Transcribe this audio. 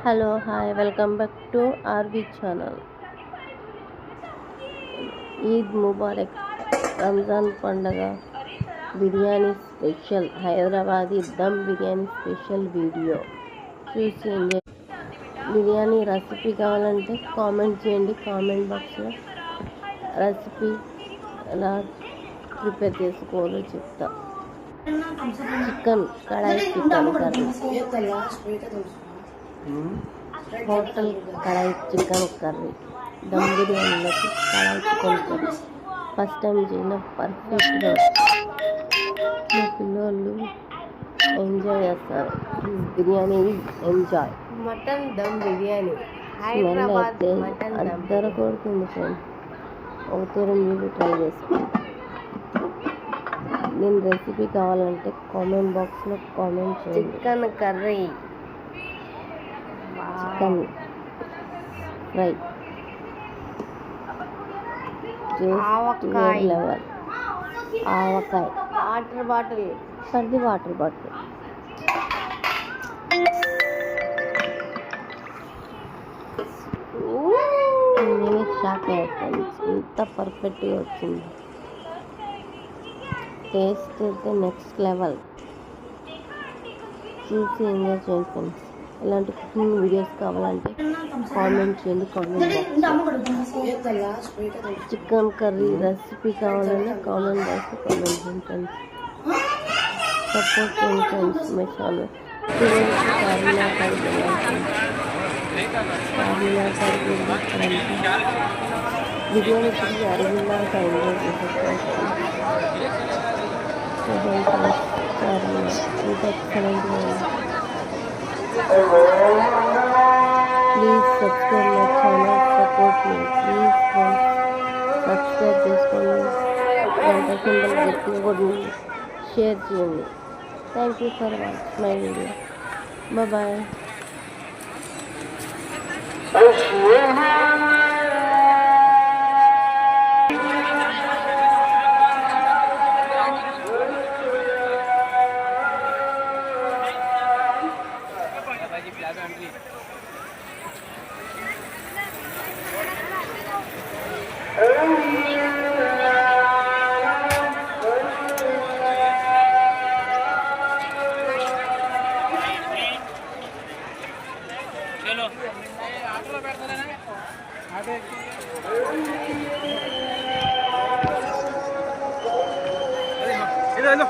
Hello hi welcome back to RV channel. Eid Mubarak. Ramzan పండగ biryani special, Hyderabadi dum biryani special video చూసి enjoy. Biryani recipe కావాలంటే comment చేయండి. Comment బాక్స్లో రెసిపీ ఎలా ప్రిపేర్ చేసుకోవాలో చెప్తా. Kadai chicken curry, hotel kadai chicken curry, dum బిర్యానీలోకి kadai chicken curry first time చేయడం పర్ఫెక్ట్గా మా పిల్లలు ఎంజాయ్ చేస్తారు. Biryani enjoy. Mutton dum biryani smell అయితే అద్దర కొడుతుంది ఫ్రెండ్. ఒకసారి మీరు ట్రై చేసుకోండి. నేను రెసిపీ కావాలంటే కామెంట్ బాక్స్లో కామెంట్ చేయండి. చికెన్ కర్రీ, చికెన్ ఫ్రై, ఆవకాయ, లెవెల్ ఆవకాయ, వాటర్ బాటిల్, సర్ది వాటర్ బాటిల్. నేనే షాక్ అయ్యాను, ఇంత పర్ఫెక్ట్గా వచ్చింది. టేస్ట్ అయితే నెక్స్ట్ లెవెల్. చూసి ఎంజాయ్ చేయండి ఫ్రెండ్స్. ఇలాంటి కుకింగ్ వీడియోస్ కావాలంటే కామెంట్ చేయండి. చికెన్ కర్రీ రెసిపీ కావాలన్నా కామెంట్ బాక్స్లో కామెంట్ చేయండి ఫ్రెండ్స్. సపోర్ట్ చేయండి ఫ్రెండ్స్. మై ఛానల్ బిర్యానీ తిరిగి అరవిందాక ఎంజాయ్ చేసేస్తాను. ఇంకా ఎక్సలెంట్గా ఉంది. Please subscribe my channel, support me please friends. Subscribe చేసుకోండి, గంట సింబల్ గట్టిగా కొట్టండి, షేర్ చేయండి. Thank you for watching my video. Bye. चलो